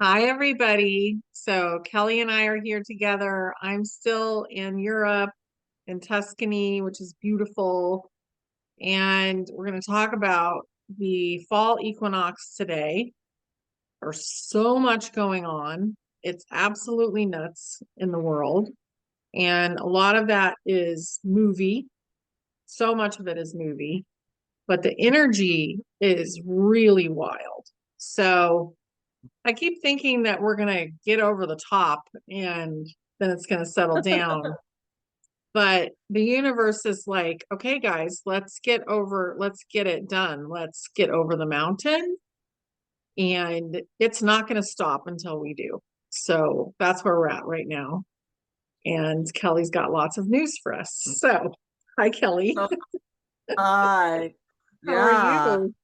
Hi, everybody. So Kelly and I are here together. I'm still in Europe, in Tuscany, which is beautiful. And we're going to talk about the fall equinox today. There's so much going on. It's absolutely nuts in the world. And a lot of that is movie. So much of it is movie, but the energy is really wild. So I keep thinking that we're going to get over the top and then it's going to settle down. But the universe is like, okay, guys, let's get it done. Let's get over the mountain. And it's not going to stop until we do. So that's where we're at right now. And Kelly's got lots of news for us. So, hi, Kelly. Oh, hi. How are Yeah. you?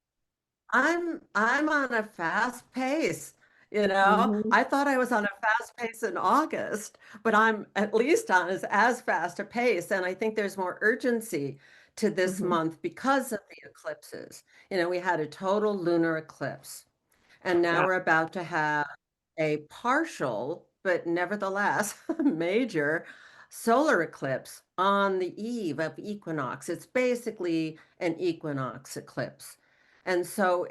I'm on a fast pace, you know. Hmm. I thought I was on a fast pace in August, but I'm at least on as fast a pace. And I think there's more urgency to this Hmm. month because of the eclipses. We had a total lunar eclipse. And now Yeah. we're about to have a partial, but nevertheless major solar eclipse on the eve of equinox. It's basically an equinox eclipse. And so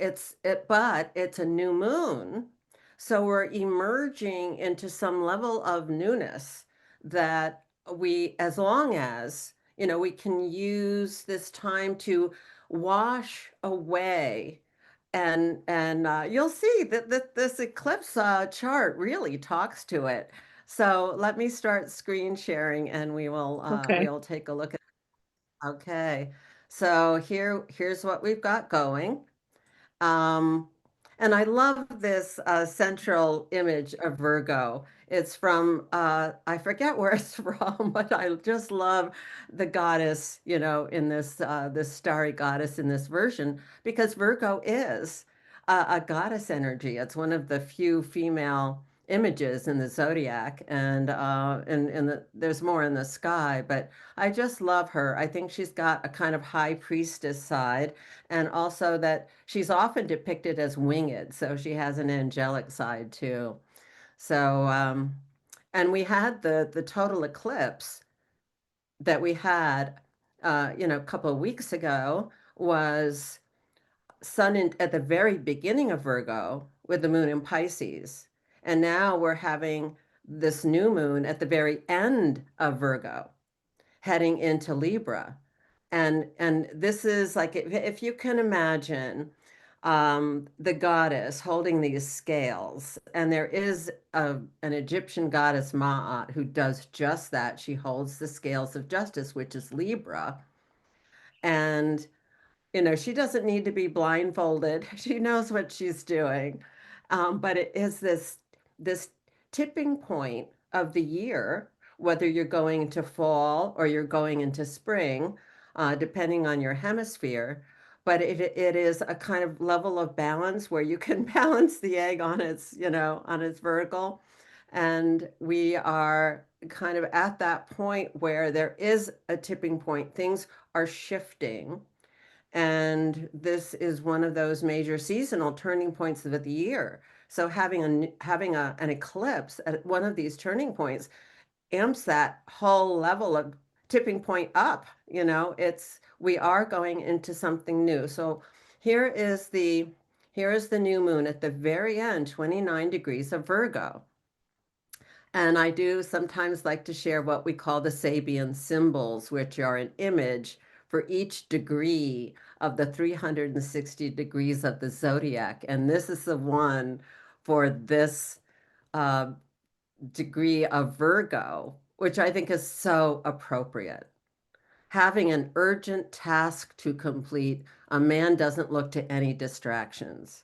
but it's a new moon. So we're emerging into some level of newness that as long as, we can use this time to wash away and you'll see that this eclipse chart really talks to it. So let me start screen sharing and Okay. we'll take a look at it. Okay. So here's what we've got going. Um, and I love this central image of Virgo. It's from, I forget where it's from, but I just love the goddess, in this starry goddess in this version, because Virgo is a goddess energy. It's one of the few female images in the zodiac, and there's more in the sky, but I just love her. I think she's got a kind of high priestess side, and also that she's often depicted as winged, so she has an angelic side too. So, and we had the total eclipse that we had, a couple of weeks ago was at the very beginning of Virgo with the moon in Pisces, and now we're having this new moon at the very end of Virgo, heading into Libra. And this is like if you can imagine the goddess holding these scales, and there is an Egyptian goddess Ma'at who does just that. She holds the scales of justice, which is Libra, and she doesn't need to be blindfolded. She knows what she's doing. But it is this tipping point of the year, whether you're going into fall or you're going into spring, depending on your hemisphere. But it is a kind of level of balance where you can balance the egg on its vertical. And we are kind of at that point where there is a tipping point. Things are shifting, and this is one of those major seasonal turning points of the year. So an eclipse at one of these turning points amps that whole level of tipping point up. It's we are going into something new. So here is the here is the new moon at the very end, 29 degrees of Virgo. And I do sometimes like to share what we call the Sabian symbols, which are an image for each degree of the 360 degrees of the zodiac. And this is the one for this uh, degree of Virgo, which I think is so appropriate. Having an urgent task to complete, a man doesn't look to any distractions.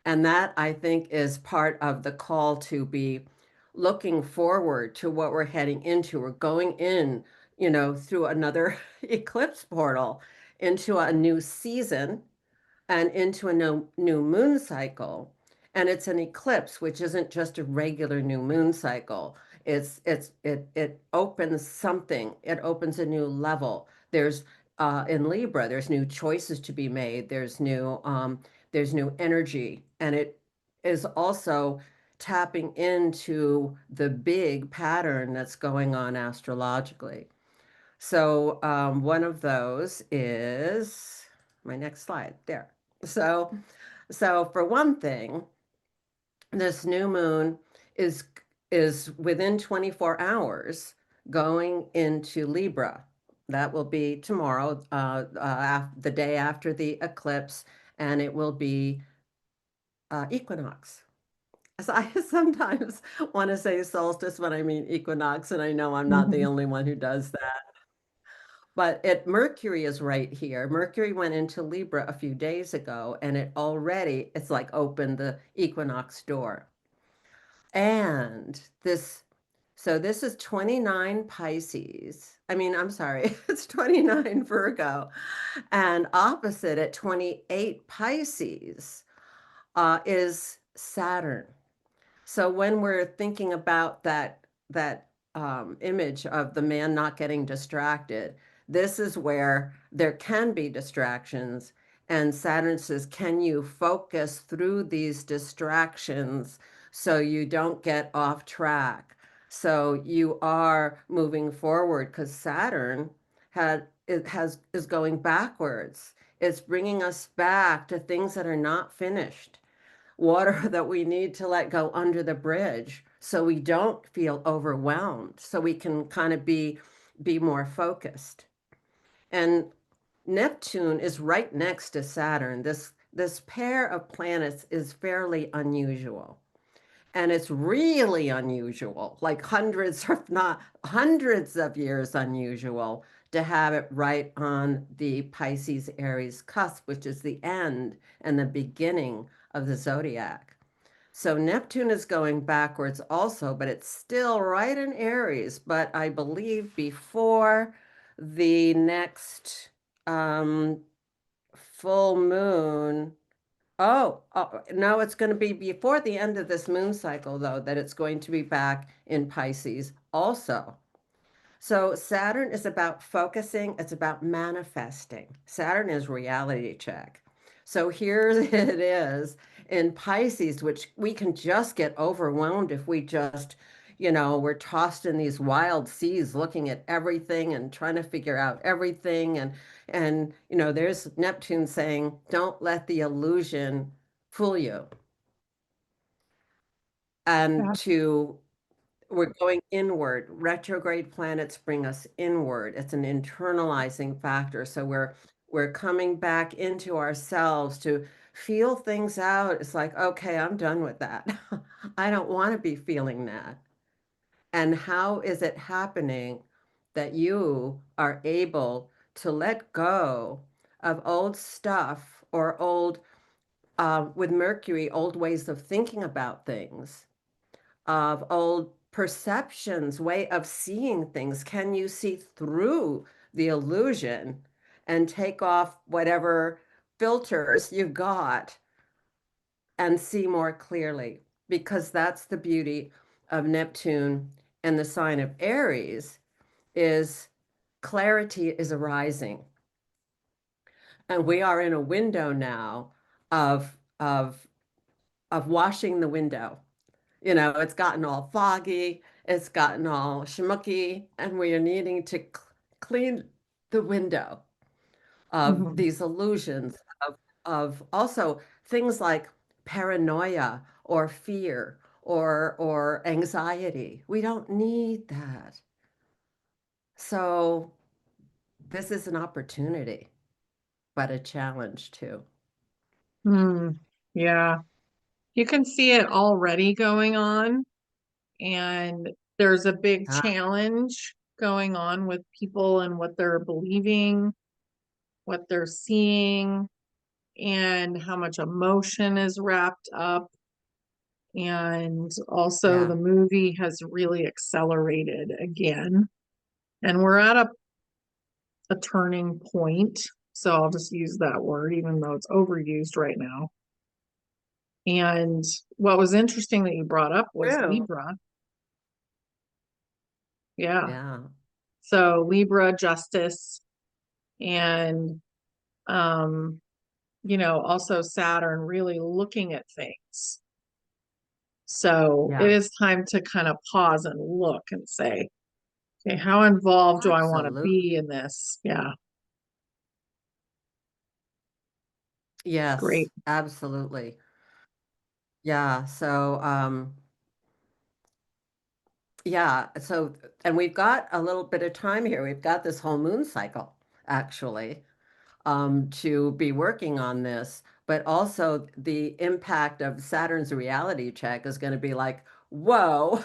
And that, I think, is part of the call to be looking forward to what we're heading into. We're going in, through another eclipse portal into a new season and into a new moon cycle. And it's an eclipse, which isn't just a regular new moon cycle. It opens something. It opens a new level. There's in Libra, there's new choices to be made. There's new energy, and is also tapping into the big pattern that's going on astrologically. So one of those is my next slide there. So, so for one thing, this new moon is is within 24 hours going into Libra. That will be tomorrow, the day after the eclipse, and it will be equinox. So I sometimes want to say solstice when I mean equinox, and I know I'm not the Mhm. only one who does that. But Mercury is right here. Mercury went into Libra a few days ago, and it's like opened the equinox door. And so this is 29 Pisces. I mean, I'm sorry, it's 29 Virgo. And opposite at 28 Pisces is Saturn. So when we're thinking about that image of the man not getting distracted, this is where there can be distractions. And Saturn says, can you focus through these distractions so you don't get off track? So you are moving forward because Saturn is going backwards. It's bringing us back to things that are not finished, water that we need to let go under the bridge so we don't feel overwhelmed, so we can kind of be more focused. And Neptune is right next to Saturn. This pair of planets is fairly unusual. And it's really unusual, like hundreds, if not hundreds of years unusual, to have it right on the Pisces Aries cusp, which is the end and the beginning of the zodiac. So Neptune is going backwards also, but it's still right in Aries. But I believe before the next um, full moon. Oh, no, it's going to be before the end of this moon cycle, though, that it's going to be back in Pisces also. So Saturn is about focusing, it's about manifesting. Saturn is reality check. So here it is in Pisces, which we can just get overwhelmed if we just, we're tossed in these wild seas looking at everything and trying to figure out everything. And there's Neptune saying, don't let the illusion fool you. And Yeah. to We're going inward. Retrograde planets bring us inward. It's an internalizing factor. So we're coming back into ourselves to feel things out. It's like, okay, I'm done with that. I don't want to be feeling that. And how is it happening that you are able to let go of old stuff or with Mercury, old ways of thinking about things, of old perceptions, way of seeing things? Can you see through the illusion and take off whatever filters you got and see more clearly? Because that's the beauty of Neptune and the sign of Aries is clarity is arising. And we are in a window now of of of washing the window. It's gotten all foggy, it's gotten all schmucky, and we are needing to clean the window of Mhm. these illusions of also things like paranoia or fear or anxiety. We don't need that. So this is an opportunity, but a challenge too. Hmm. Yeah. You can see it already going on, and there's a big Ah, challenge going on with people and what they're believing, what they're seeing, and how much emotion is wrapped up. And also, yeah. the movie has really accelerated again. And we're at a turning point. So I'll just use that word, even though it's overused right now. And what was interesting that you brought up was True. Libra. Yeah. Yeah. So Libra justice and um, also Saturn really looking at things. So it Yeah, is time to kind of pause and look and say, okay, how involved do I want to absolutely. be in this? Yeah, Yes, great. absolutely. Yeah. So, yeah. So, and we've got a little bit of time here. We've got this whole moon cycle, actually, to be working on this, but also the impact of Saturn's reality check is going to be like, whoa,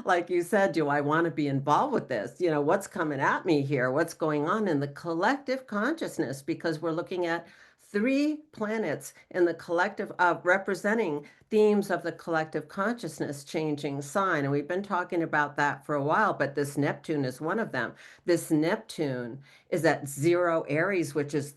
like you said, do I want to be involved with this? What's coming at me here? What's going on in the collective consciousness? Because we're looking at three planets in the collective of representing themes of the collective consciousness changing sign. And we've been talking about that for a while, but this Neptune is one of them. This Neptune is at 0 Aries, which is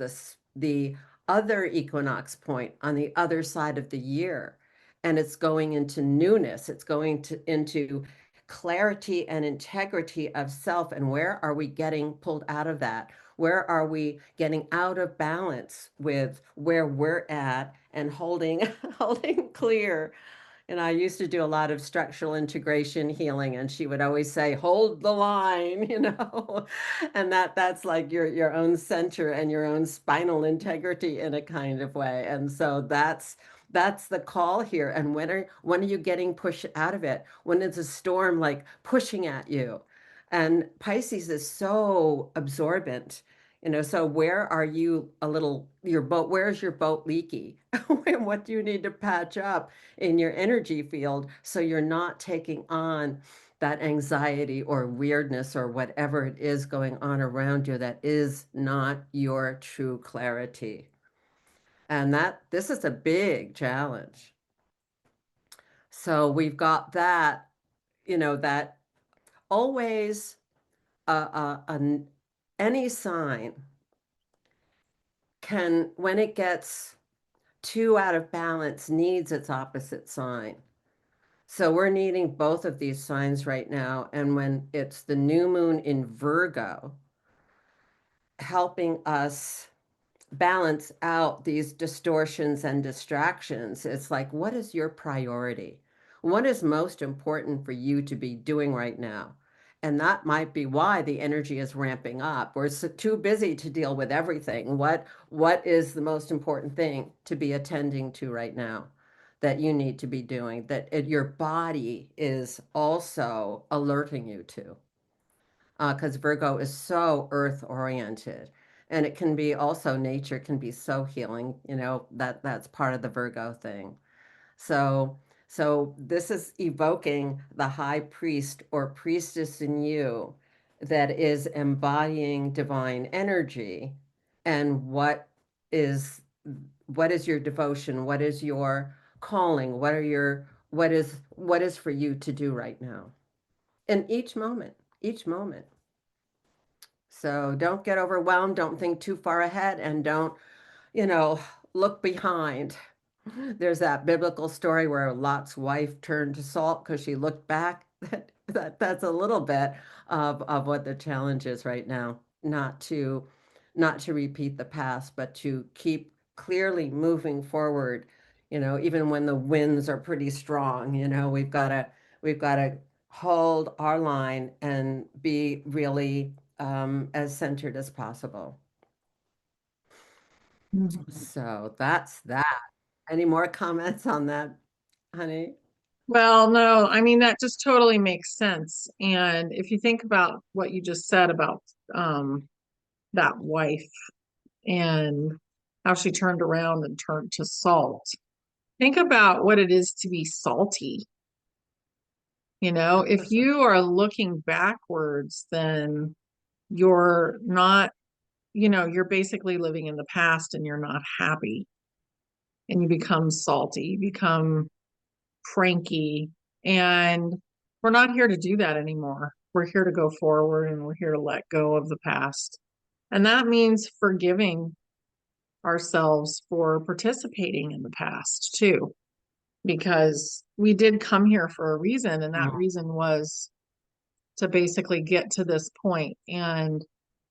the other equinox point on the other side of the year. And it's going into newness. It's going into clarity and integrity of self. And where are we getting pulled out of that? Where are we getting out of balance with where we're at and holding holding clear? And I used to do a lot of structural integration healing, and she would always say, "Hold the line," and that's like your own center and your own spinal integrity in a kind of way. And so that's the call here. And when are you getting pushed out of it? When it's a storm like pushing at you, and Pisces is so absorbent. So where are you your boat? Where is your boat leaky? What do you need to patch up in your energy field so you're not taking on that anxiety or weirdness or whatever it is going on around you that is not your true clarity. And this is a big challenge. So we've got that always any sign when it gets too out of balance, needs its opposite sign. So we're needing both of these signs right now. And when it's the new moon in Virgo, helping us balance out these distortions and distractions, it's like, what is your priority? What is most important for you to be doing right now? And that might be why the energy is ramping up. We're too busy to deal with everything. What is the most important thing to be attending to right now that you need to be doing, that your body is also alerting you to? Because Virgo is so earth oriented. And it can be also nature can be so healing, that's part of the Virgo thing. So so this is evoking the high priest or priestess in you that is embodying divine energy. And is what is your devotion? What is your calling? What is for you to do right now? In each moment. So don't get overwhelmed. Don't think too far ahead and don't, you know, look behind. There's that biblical story where Lot's wife turned to salt because she looked back. That's a little bit of what the challenge is right now. Not to repeat the past, but to keep clearly moving forward. Even when the winds are pretty strong, we've got to hold our line and be really as centered as possible. Mhm. So that's that. Any more comments on that, honey? Well, no, I mean, that just totally makes sense. And if you think about what you just said about um, that wife and how she turned around and turned to salt, think about what it is to be salty. If you are looking backwards, then you're not, you're basically living in the past and you're not happy and you become salty, you become cranky. And we're not here to do that anymore. We're here to go forward and we're here to let go of the past. And that means forgiving ourselves for participating in the past too, because we did come here for a reason, and that Mm. reason was to basically get to this point. And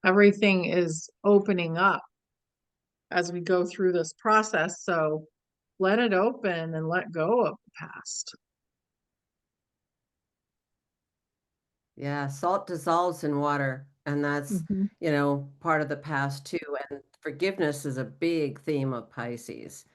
everything is opening up as we go through this process. So let it open and let go of the past. Yeah, salt dissolves in water, and that's, Hmm. part of the past too. And forgiveness is a big theme of Pisces.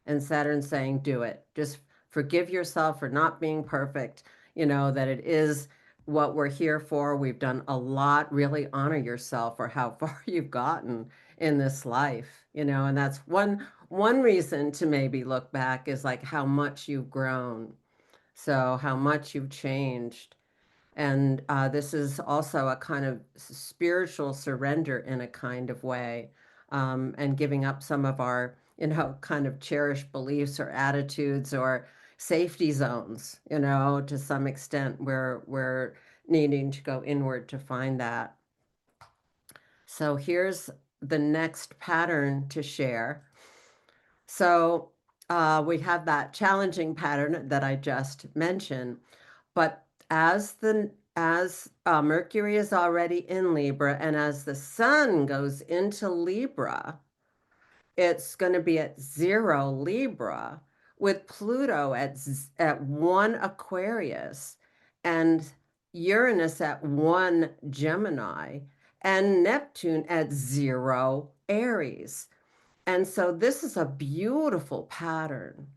And Saturn saying, do it. Just forgive yourself for not being perfect, that it is what we're here for. We've done a lot. Really honor yourself for how far you've gotten in this life, and that's one reason to maybe look back is like how much you've grown. So how much you've changed. And this is also a kind of spiritual surrender in a kind of way, and giving up some of our, kind of cherished beliefs or attitudes or safety zones, to some extent where we're needing to go inward to find that. So here's the next pattern to share. So we have that challenging pattern that I just mentioned. But as Mercury is already in Libra, and as the Sun goes into Libra, it's going to be at 0 Libra, with Pluto at 1 Aquarius, and Uranus at 1 Gemini, and Neptune at 0 Aries. And so this is a beautiful pattern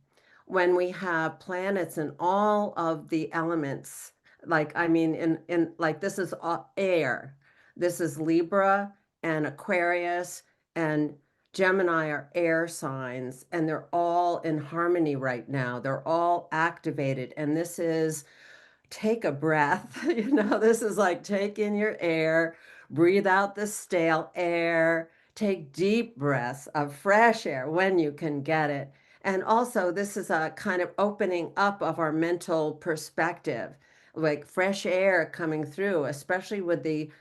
when we have planets in all of the elements. Like, I mean, in like this is air. This is Libra and Aquarius and Gemini are air signs, and they're all in harmony right now. They're all activated. And this is take a breath. This is like take in your air, breathe out the stale air, take deep breaths of fresh air when you can get it. And also, this is a kind of opening up of our mental perspective, like fresh air coming through, especially with the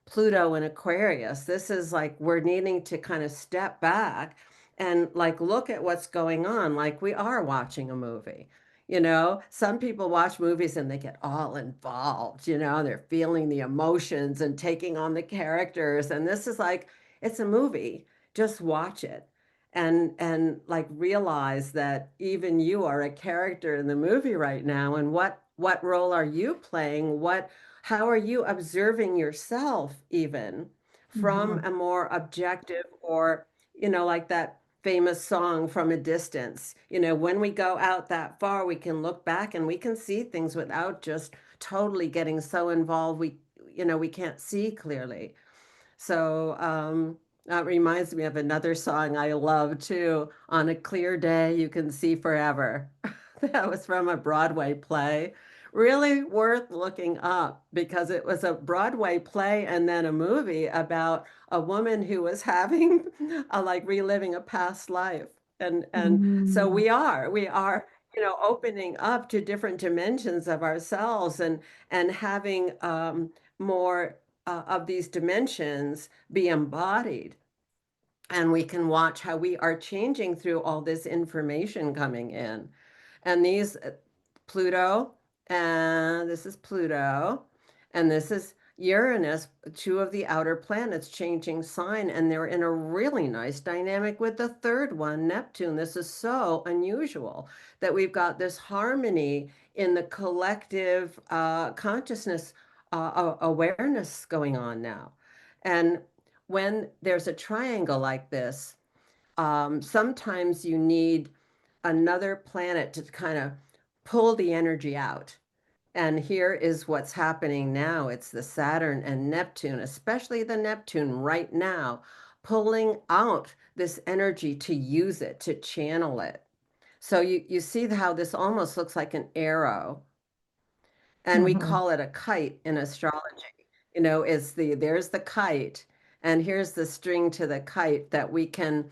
Pluto and Aquarius. This is like we're needing to kind of step back and like look at what's going on, like we are watching a movie. Some people watch movies and they get all involved, they're feeling the emotions and taking on the characters. And this is like, it's a movie. Just watch it and like realize that even you are a character in the movie right now. And what role are you playing? How are you observing yourself even from Hmm. a more objective or, like that famous song From a Distance. When we go out that far, we can look back and we can see things without just totally getting so involved we can't see clearly. So that reminds me of another song I love too. On a clear day, you can see forever. That was from a Broadway play. Really worth looking up because it was a Broadway play and then a movie about a woman who was having like reliving a past life. And so Hmm. we are, opening up to different dimensions of ourselves and having more of these dimensions be embodied. And we can watch how we are changing through all this information coming in. And these Pluto, and this is Pluto, and this is Uranus, two of the outer planets changing sign, and they're in a really nice dynamic with the third one, Neptune. This is so unusual that we've got this harmony in the collective consciousness awareness going on now. And when there's a triangle like this, sometimes you need another planet to kind of pull the energy out. And here is what's happening now. It's the Saturn and Neptune, especially the Neptune right now, pulling out this energy to use it, to channel it. So you see how this almost looks like an arrow, and we Hmm. call it a kite in astrology. It's there's the kite, and here's the string to the kite that we can,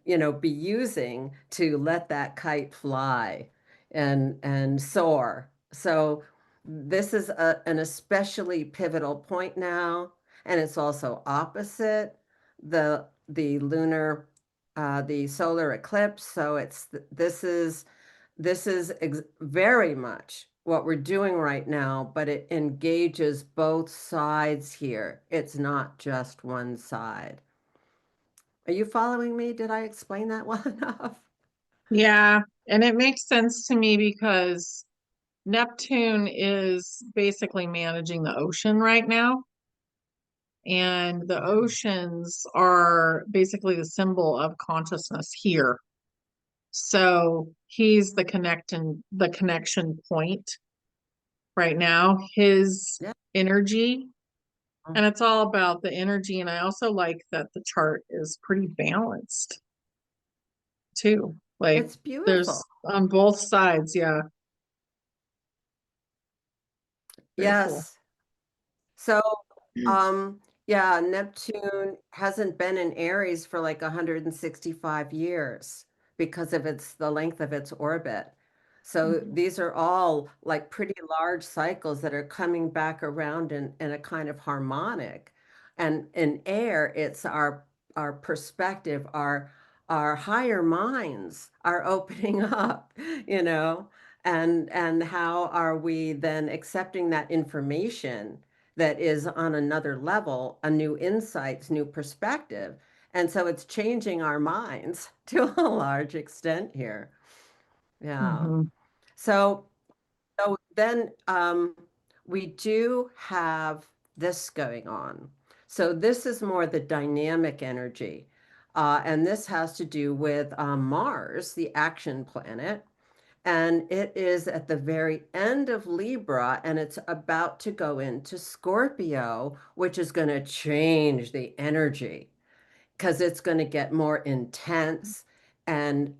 be using to let that kite fly and soar. So this is an especially pivotal point now, and it's also opposite the solar eclipse. So this is very much what we're doing right now, but it engages both sides here. It's not just one side. Are you following me? Did I explain that well enough? Yeah, and it makes sense to me because Neptune is basically managing the ocean right now. And the oceans are basically the symbol of consciousness here. So he's the connection point right now, his Yeah. energy. And it's all about the energy. And I also like that the chart is pretty balanced too. Like It's beautiful. there's on both sides. Yeah, very cool. Yes. So, yeah, Neptune hasn't been in Aries for like 165 years because of the length of its orbit. So Mhm. these are all like pretty large cycles that are coming back around in a kind of harmonic. And in air, it's our perspective, our higher minds are opening up, you know, and how are we then accepting that information that is on another level, a new insights, new perspective. And so it's changing our minds to a large extent here. Yeah. Mhm. So, so then we do have this going on. So this is more the dynamic energy. And this has to do with Mars, the action planet. And it is at the very end of Libra, and it's about to go into Scorpio, which is going to change the energy because it's going to get more intense and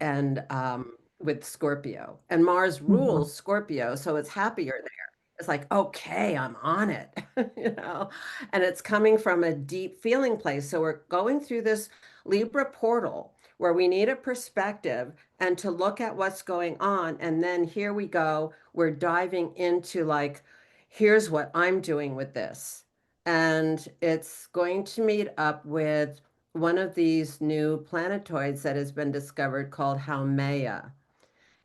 with Scorpio. And Mars Mhm. rules Scorpio, so it's happier there. It's like, okay, I'm on it, you know, and it's coming from a deep feeling place. So we're going through this Libra portal where we need a perspective and to look at what's going on. And then here we go, we're diving into like, here's what I'm doing with this. And it's going to meet up with one of these new planetoids that has been discovered called Haumea.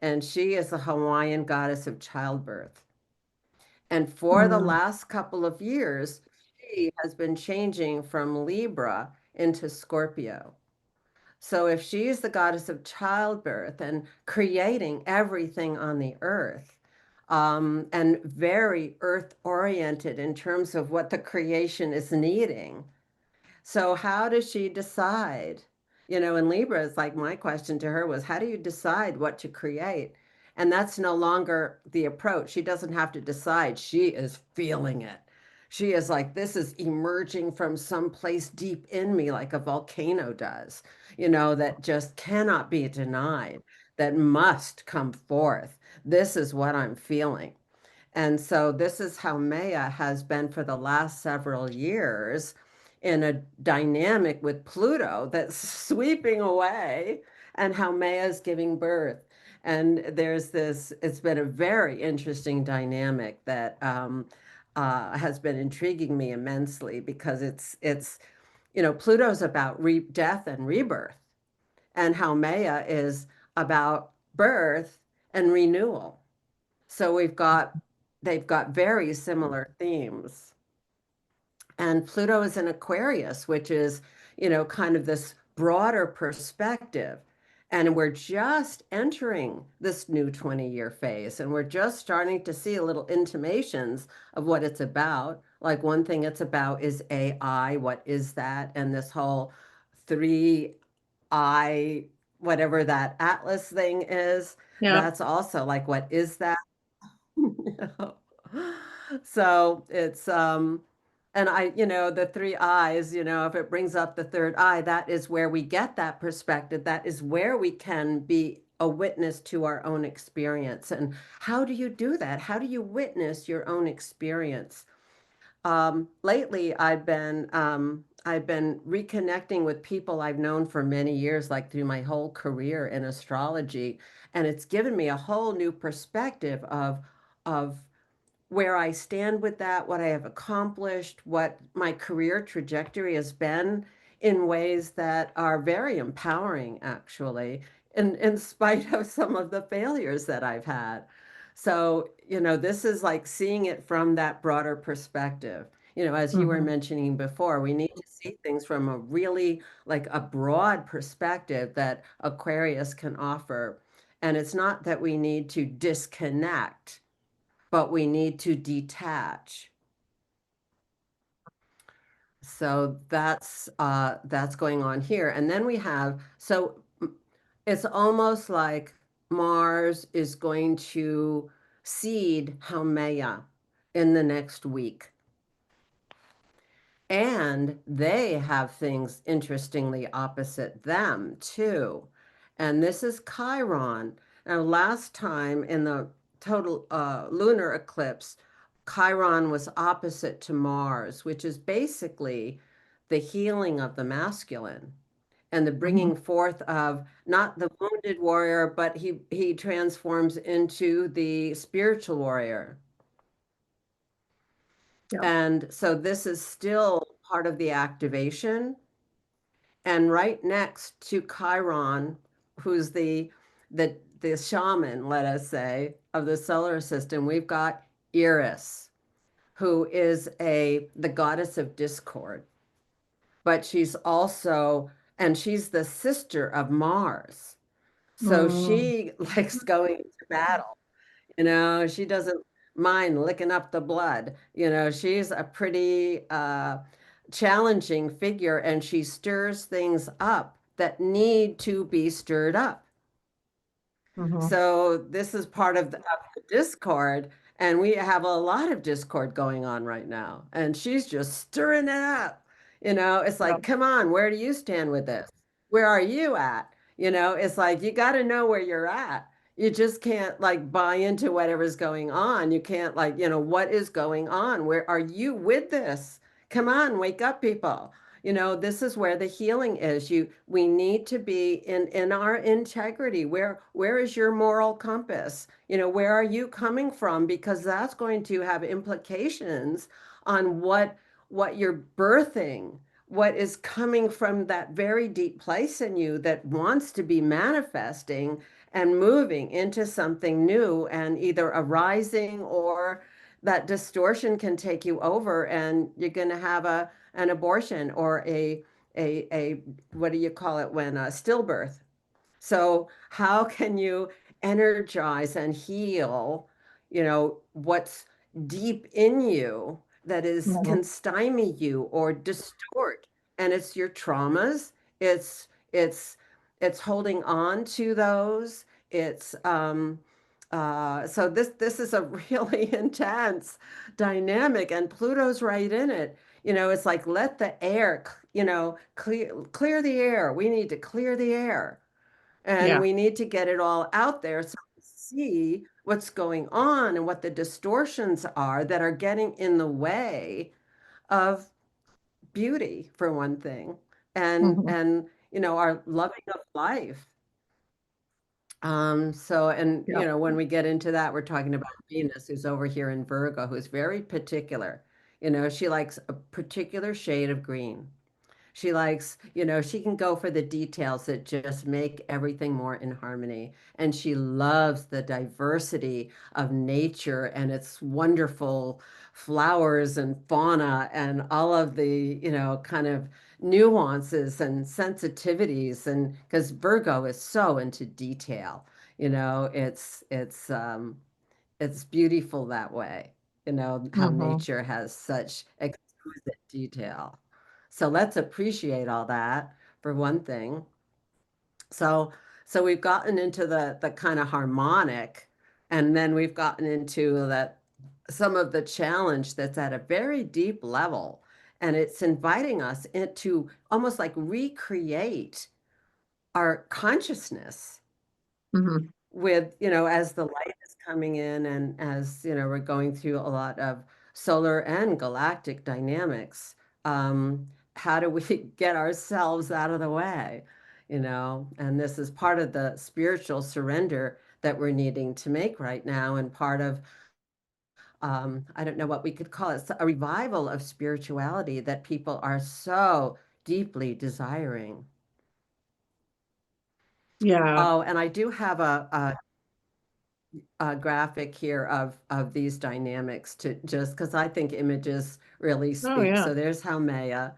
And she is the Hawaiian goddess of childbirth. And for the Mm. last couple of years, she has been changing from Libra into Scorpio. So if she is the goddess of childbirth and creating everything on the earth, and very earth oriented in terms of what the creation is needing, so how does she decide? You know, in Libra, it's like my question to her was, how do you decide what to create? And that's no longer the approach. She doesn't have to decide. She is feeling it. She is like, this is emerging from some place deep in me, like a volcano does, you know, that just cannot be denied, that must come forth. This is what I'm feeling. And so this is how Maya has been for the last several years in a dynamic with Pluto that's sweeping away and how Maya is giving birth. And there's this, it's been a very interesting dynamic that has been intriguing me immensely because you know, Pluto's about death and rebirth, and how Maya is about birth and renewal. So they've got very similar themes. And Pluto is in Aquarius, which is, you know, kind of this broader perspective. And we're just entering this new 20-year phase, and we're just starting to see little intimations of what it's about. Like one thing it's about is AI. What is that? And this whole three eye, whatever that Atlas thing is, Yeah. that's also like, what is that? You know? So it's and I, you know, the three eyes, you know, if it brings up the third eye, that is where we get that perspective. That is where we can be a witness to our own experience. And how do you do that? How do you witness your own experience? Lately, I've been reconnecting with people I've known for many years, like through my whole career in astrology, and it's given me a whole new perspective of where I stand with that, what I have accomplished, what my career trajectory has been in ways that are very empowering, actually, in spite of some of the failures that I've had. So, you know, this is like seeing it from that broader perspective. You know, as you were Mhm. mentioning before, we need to see things from a really like a broad perspective that Aquarius can offer. And it's not that we need to disconnect, but we need to detach. So that's going on here. And then we have, so it's almost like Mars is going to seed Haumea in the next week. And they have things interestingly opposite them too. And this is Chiron. Now, last time in the total lunar eclipse, Chiron was opposite to Mars, which is basically the healing of the masculine and the Mhm. bringing forth of not the wounded warrior, but he transforms into the spiritual warrior. Yeah. And so this is still part of the activation. And right next to Chiron, who's the shaman, let us say, of the solar system, we've got Eris, who is the goddess of discord. But she's also, and she's the sister of Mars. So Mm, she likes going to battle. You know, she doesn't mind licking up the blood. You know, she's a pretty challenging figure and she stirs things up that need to be stirred up. mhm. So this is part of the discord, and we have a lot of discord going on right now. And she's just stirring it up. You know, it's Yeah. like, come on, where do you stand with this? Where are you at? You know, it's like you got to know where you're at. You just can't like buy into whatever's going on. You can't like, what is going on? Where are you with this? Come on, wake up, people. You know, this is where the healing is. We need to be in our integrity. Where is your moral compass? You know, where are you coming from? Because that's going to have implications on what you're birthing, what is coming from that very deep place in you that wants to be manifesting and moving into something new and either arising or that distortion can take you over and you're going to have an abortion or a what do you call it when stillbirth. So how can you energize and heal, what's deep in you that is can Mhm. stymie you or distort? And it's your traumas. It's it's holding on to those. It's so this is a really intense dynamic, and Pluto's right in it. You know, it's like let the air, clear the air. We need to clear the air and Yeah. we need to get it all out there so we see what's going on and what the distortions are that are getting in the way of beauty, for one thing, Mhm. and our loving of life. So, and Yeah. when we get into that, we're talking about Venus, who's over here in Virgo, who's very particular. You know, she likes a particular shade of green. She likes, she can go for the details that just make everything more in harmony. And she loves the diversity of nature and its wonderful flowers and fauna and all of the, kind of nuances and sensitivities. And because Virgo is so into detail, it's beautiful that way, how Mhm. nature has such exquisite detail. So let's appreciate all that for one thing. So so we've gotten into the kind of harmonic, and then we've gotten into that some of the challenge that's at a very deep level. And it's inviting us into almost like recreate our consciousness Mhm. with, as the light is coming in and as, we're going through a lot of solar and galactic dynamics, how do we get ourselves out of the way? And this is part of the spiritual surrender that we're needing to make right now, and part of, I don't know what we could call it, a revival of spirituality that people are so deeply desiring. Yeah. Oh, and I do have a graphic here of these dynamics to just because I think images really Oh speak. yeah. So there's Haumea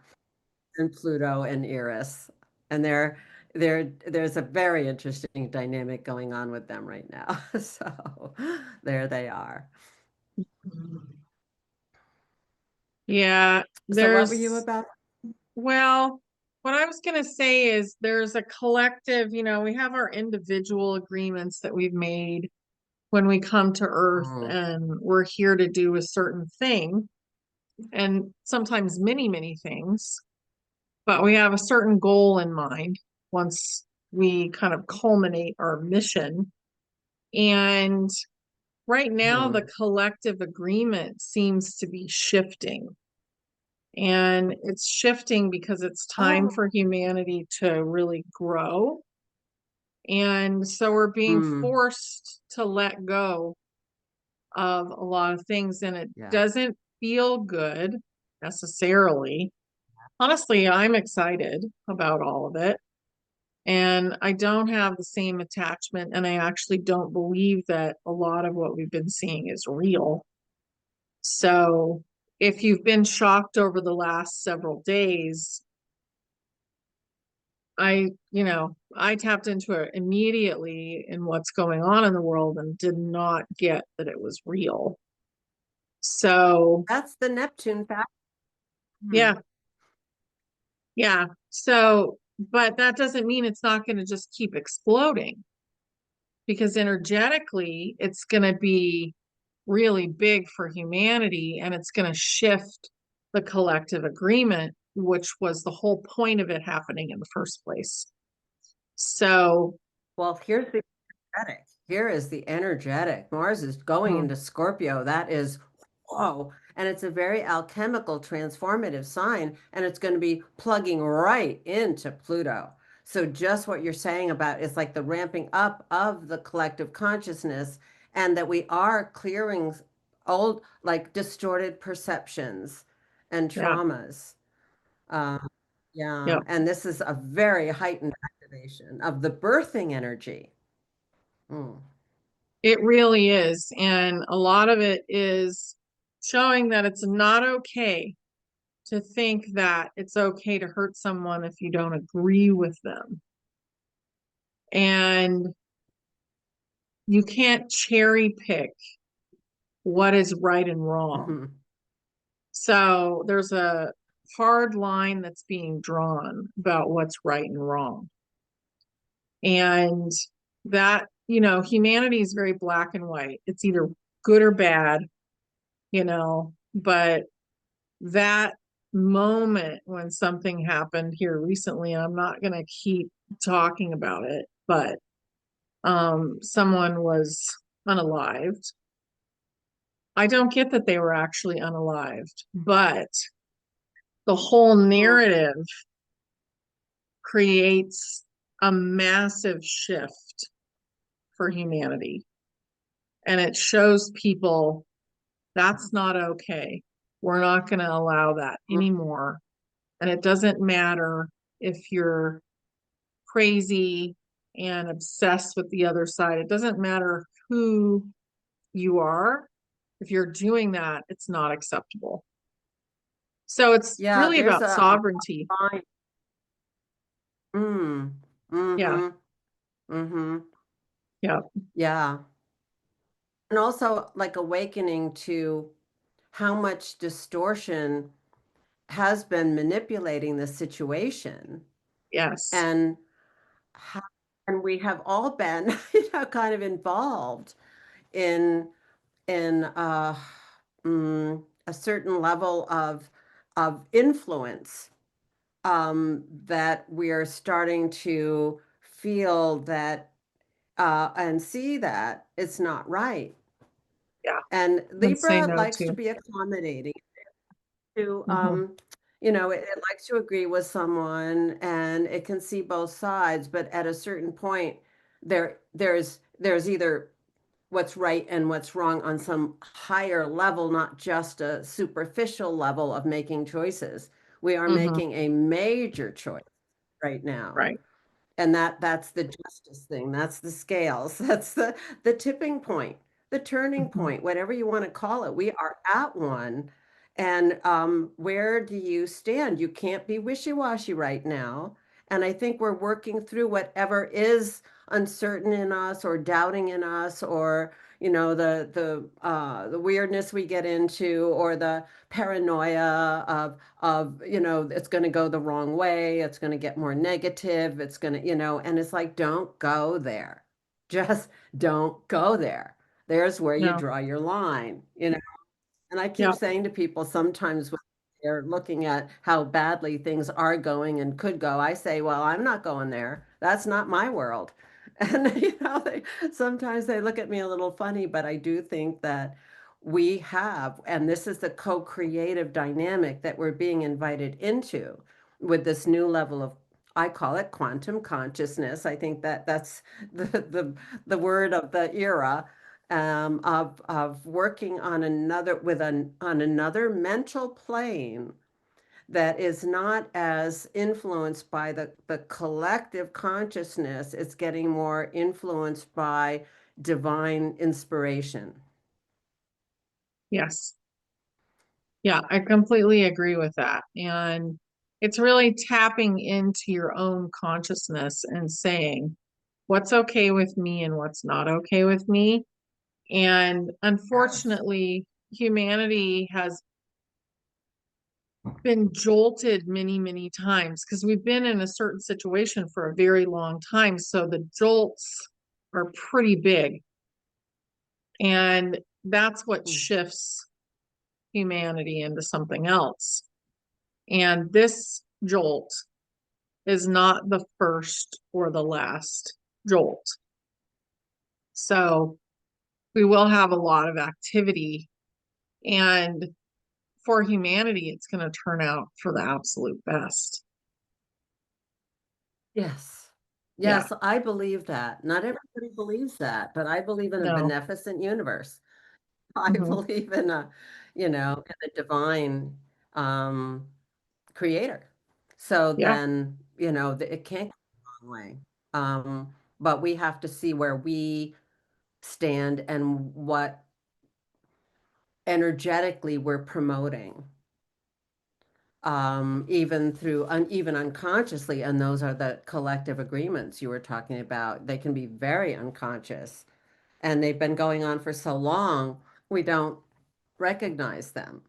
and Pluto and Eris, and they're there's a very interesting dynamic going on with them right now. So there they are. Yeah, So what were you there's, about? well, what I was going to say is there's a collective, we have our individual agreements that we've made when we come to Earth Mm, and we're here to do a certain thing, and sometimes many, many things, but we have a certain goal in mind once we kind of culminate our mission. And right now, the mhm. collective agreement seems to be shifting. And it's shifting because it's time Oh, for humanity to really grow. And so we're being mm, forced to let go of a lot of things, and it yeah. doesn't feel good necessarily. Honestly, I'm excited about all of it. And I don't have the same attachment, and I actually don't believe that a lot of what we've been seeing is real. So if you've been shocked over the last several days, I tapped into it immediately in what's going on in the world and did not get that it was real. So, That's the Neptune factor. yeah, Hmm. yeah. So, but that doesn't mean it's not going to just keep exploding, because energetically it's going to be really big for humanity, and it's going to shift the collective agreement, which was the whole point of it happening in the first place. So, Well, here's the energetic. Here is the energetic. Mars is going mm, into Scorpio. That is, whoa. And it's a very alchemical, transformative sign, and it's going to be plugging right into Pluto. So, just what you're saying about it's like the ramping up of the collective consciousness, and that we are clearing old, like distorted perceptions and yeah, traumas. Um, yeah, yeah, and this is a very heightened activation of the birthing energy. Mm. it really is. And a lot of it is showing that it's not okay to think that it's okay to hurt someone if you don't agree with them. And you can't cherry pick what is right and wrong. Mhm. So there's a hard line that's being drawn about what's right and wrong. And that, humanity is very black and white. It's either good or bad, but that moment when something happened here recently, and I'm not going to keep talking about it, but someone was unalived. I don't get that they were actually unalived, but the whole Mm. narrative creates a massive shift for humanity. And it shows people that's not okay. We're not going to allow that anymore. And it doesn't matter if you're crazy and obsessed with the other side. It doesn't matter who you are. If you're doing that, it's not acceptable. So it's Yeah, really there's about a sovereignty. line. Mm. Yeah. Mm-hmm. Mm-hmm. Yeah. Yeah. And also like awakening to how much distortion has been manipulating the situation Yes. and how, and we have all been, kind of involved in in a certain level of influence that we are starting to feel that and see that it's not right. Yeah. And And say Libra no likes to to. be accommodating to Hmm. it likes to agree with someone and it can see both sides, but at a certain point there's either what's right and what's wrong on some higher level, not just a superficial level of making choices. We are Hmm. making a major choice right now. Right. And that's the justice thing. That's the scales. That's the tipping point, the turning Hmm. point, whatever you want to call it. We are at one. And where do you stand? You can't be wishy-washy right now. And I think we're working through whatever is uncertain in us or doubting in us, or the weirdness we get into, or the paranoia of it's going to go the wrong way, it's going to get more negative, it's going to, and it's like, don't go there. Just don't go there. There's where you No. draw your line. And I keep Yeah. saying to people sometimes when they're looking at how badly things are going and could go, I say, well, I'm not going there. That's not my world. And sometimes they look at me a little funny, but I do think that we have, and this is the co-creative dynamic that we're being invited into with this new level of, I call it quantum consciousness. I think that that's the word of the era, of working on another mental plane that is not as influenced by the collective consciousness. It's getting more influenced by divine inspiration. Yes. Yeah, I completely agree with that. And it's really tapping into your own consciousness and saying what's okay with me and what's not okay with me. And Yes. unfortunately, humanity has been jolted many, many times because we've been in a certain situation for a very long time. So the jolts are pretty big. And that's what Mm. shifts humanity into something else. And this jolt is not the first or the last jolt. So we will have a lot of activity. And for humanity, it's going to turn out for the absolute best. Yes. Yeah. Yes, I believe that. Not everybody believes that, but I believe in a No. beneficent universe. I Hmm. believe in a divine um, creator. So Yeah. then, it can't go the wrong way. But we have to see where we stand and what energetically we're promoting, even unconsciously. And those are the collective agreements you were talking about. They can be very unconscious, and they've been going on for so long, we don't recognize them.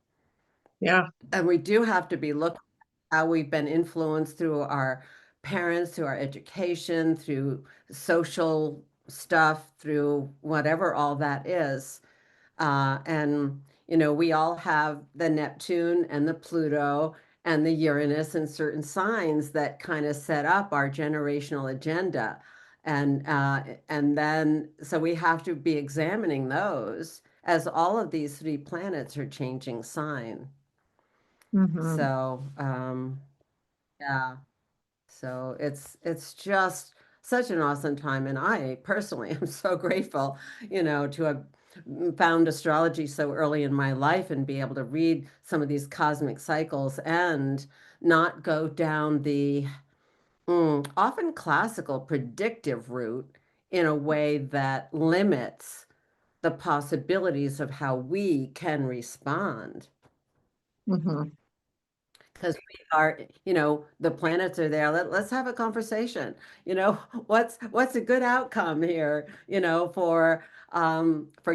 Yeah. And we do have to be looking at how we've been influenced through our parents, through our education, through social stuff, through whatever all that is. And we all have the Neptune and the Pluto and the Uranus and certain signs that kind of set up our generational agenda. And then so we have to be examining those as all of these three planets are changing sign. Hmm. So yeah. So it's just such an awesome time, and I personally am so grateful, to have found astrology so early in my life and be able to read some of these cosmic cycles and not go down the often classical predictive route in a way that limits the possibilities of how we can respond. Hmm. Because we are, the planets are there. Let's have a conversation. You know, what's a good outcome here, for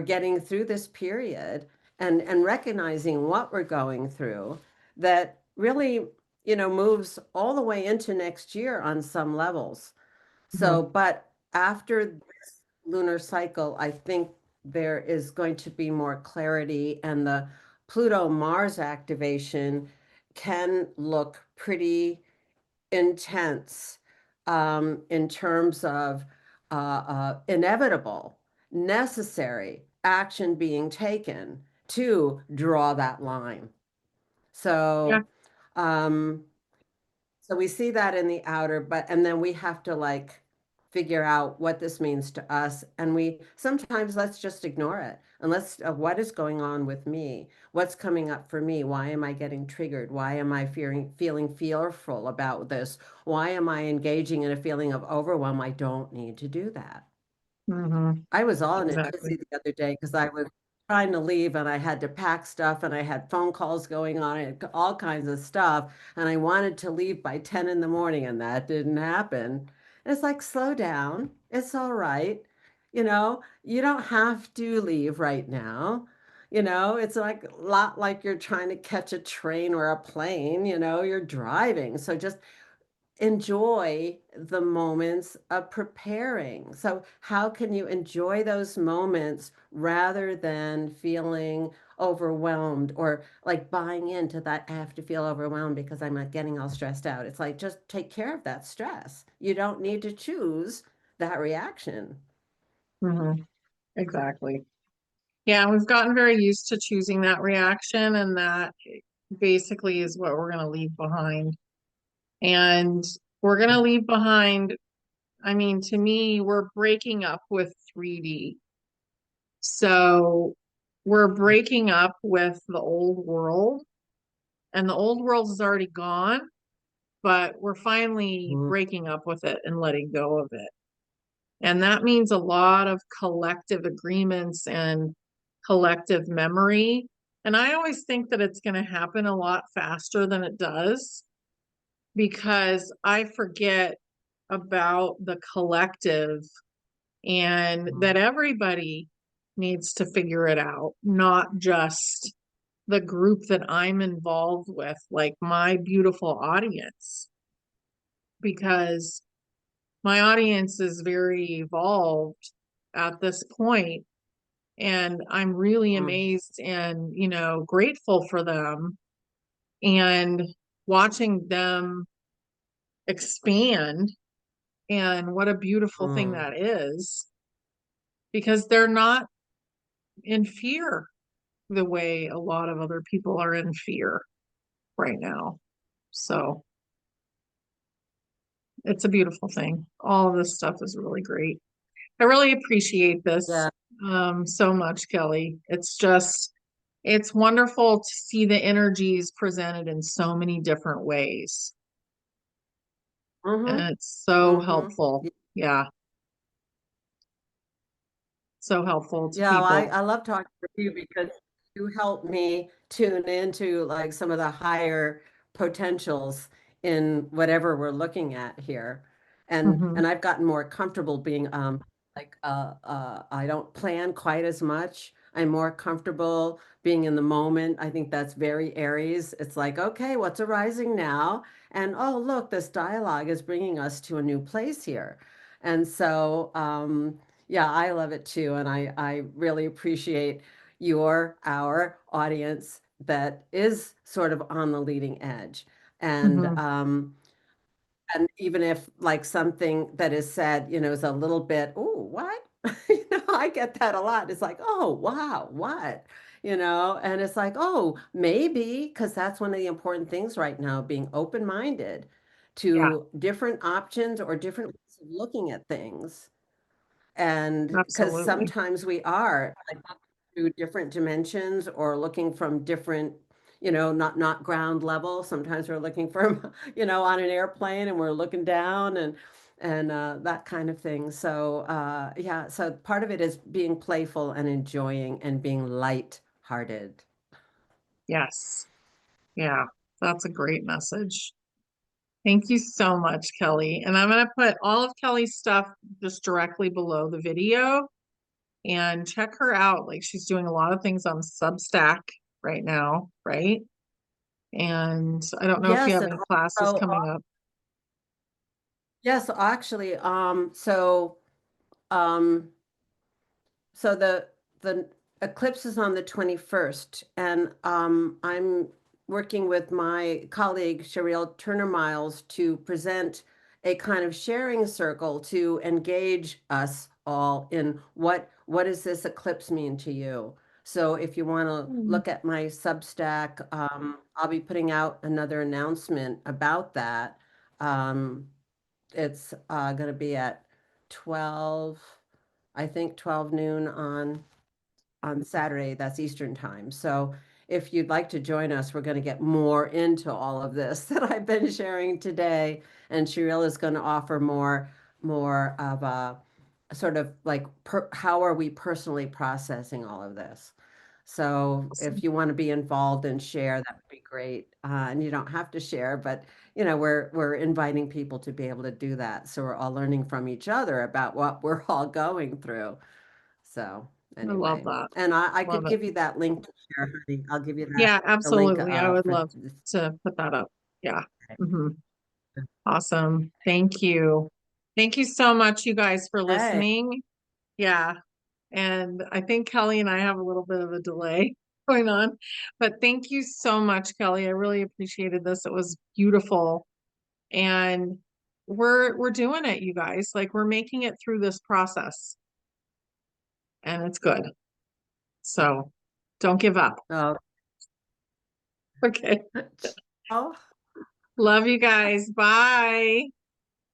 getting through this period, and recognizing what we're going through, that really, moves all the way into next year on some levels. So, Hmm. but after this lunar cycle, I think there is going to be more clarity, and the Pluto Mars activation can look pretty intense, in terms of inevitable, necessary action being taken to draw that line. Yeah. So, so we see that in the outer, and then we have to like figure out what this means to us. And we sometimes let's just ignore it. And what is going on with me? What's coming up for me? Why am I getting triggered? Why am I feeling fearful about this? Why am I engaging in a feeling of overwhelm? I don't need to do that. Hmm. I was all in a Exactly. tizzy the other day because I was trying to leave and I had to pack stuff and I had phone calls going on and all kinds of stuff. And I wanted to leave by 10 in the morning and that didn't happen. And it's like, slow down. It's all right. You don't have to leave right now. It's like a lot like you're trying to catch a train or a plane, you're driving. So just enjoy the moments of preparing. So, how can you enjoy those moments rather than feeling overwhelmed or like buying into that I have to feel overwhelmed because I'm not getting all stressed out? It's like just take care of that stress. You don't need to choose that reaction. Hmm. Exactly. Yeah, we've gotten very used to choosing that reaction, and that basically is what we're going to leave behind. And we're going to leave behind, I mean, to me, we're breaking up with 3D. So we're breaking up with the old world, and the old world is already gone, but we're finally Mhm. breaking up with it and letting go of it. And that means a lot of collective agreements and collective memory. And I always think that it's going to happen a lot faster than it does because I forget about the collective and that everybody needs to figure it out, not just the group that I'm involved with, like my beautiful audience, because my audience is very evolved at this point, and I'm really Mhm. amazed and, grateful for them and watching them expand. And what a beautiful thing Mhm. that is because they're not in fear the way a lot of other people are in fear right now. So it's a beautiful thing. All of this stuff is really great. I really appreciate this Yeah. so much, Kelley. It's wonderful to see the energies presented in so many different ways. Mhm. And it's so Mhm. helpful. Yeah, so helpful to Yeah, well, people. I love talking with you because you help me tune into like some of the higher potentials in whatever we're looking at here. Hmm. And I've gotten more comfortable being I don't plan quite as much. I'm more comfortable being in the moment. I think that's very Aries. It's like, okay, what's arising now? And oh, look, this dialogue is bringing us to a new place here. And so, yeah, I love it too. And I really appreciate our audience that is sort of on the leading edge. And Hmm. and even if like something that is said, is a little bit, oh, what? I get that a lot. It's like, oh, wow, what? And it's like, oh, maybe, because that's one of the important things right now, being open-minded Yeah, to different options or different ways of looking at things. And because absolutely. sometimes we are like through different dimensions or looking from different, not ground level. Sometimes we're looking from, on an airplane and we're looking down and that kind of thing. So yeah, so part of it is being playful and enjoying and being light-hearted. Yes. Yeah, that's a great message. Thank you so much, Kelley. And I'm going to put all of Kelley's stuff just directly below the video and check her out. Like she's doing a lot of things on Substack right now, right? And I don't know if you Yes, have and any classes also, coming up. yes, actually, um, so the eclipse is on the 21st, and I'm working with my colleague Cheryl Turner Miles to present a kind of sharing circle to engage us all in what does this eclipse mean to you. So if you want to Mm. look at my Substack, I'll be putting out another announcement about that. Um, it's going to be at 12. I think 12 noon on Saturday, that's Eastern time. So if you'd like to join us, we're going to get more into all of this that I've been sharing today. And Sheryl is going to offer more of a sort of like how are we personally processing all of this. So Awesome. if you want to be involved and share, that would be great. And you don't have to share, but we're inviting people to be able to do that. So we're all learning from each other about what we're all going through. So I love anyway, that. and I Love could it. give you that link to share, honey. I'll give you that Yeah, the link absolutely. I would for love this. to put that up. Yeah. Hmm. Awesome. Thank you. Thank you so much, you guys, for Hey, listening. Yeah. And I think Kelly and I have a little bit of a delay going on, but thank you so much, Kelly. I really appreciated this. It was beautiful. And we're doing it, you guys. Like we're making it through this process and it's good. So don't give up. oh, Okay. oh. Love you guys. Bye.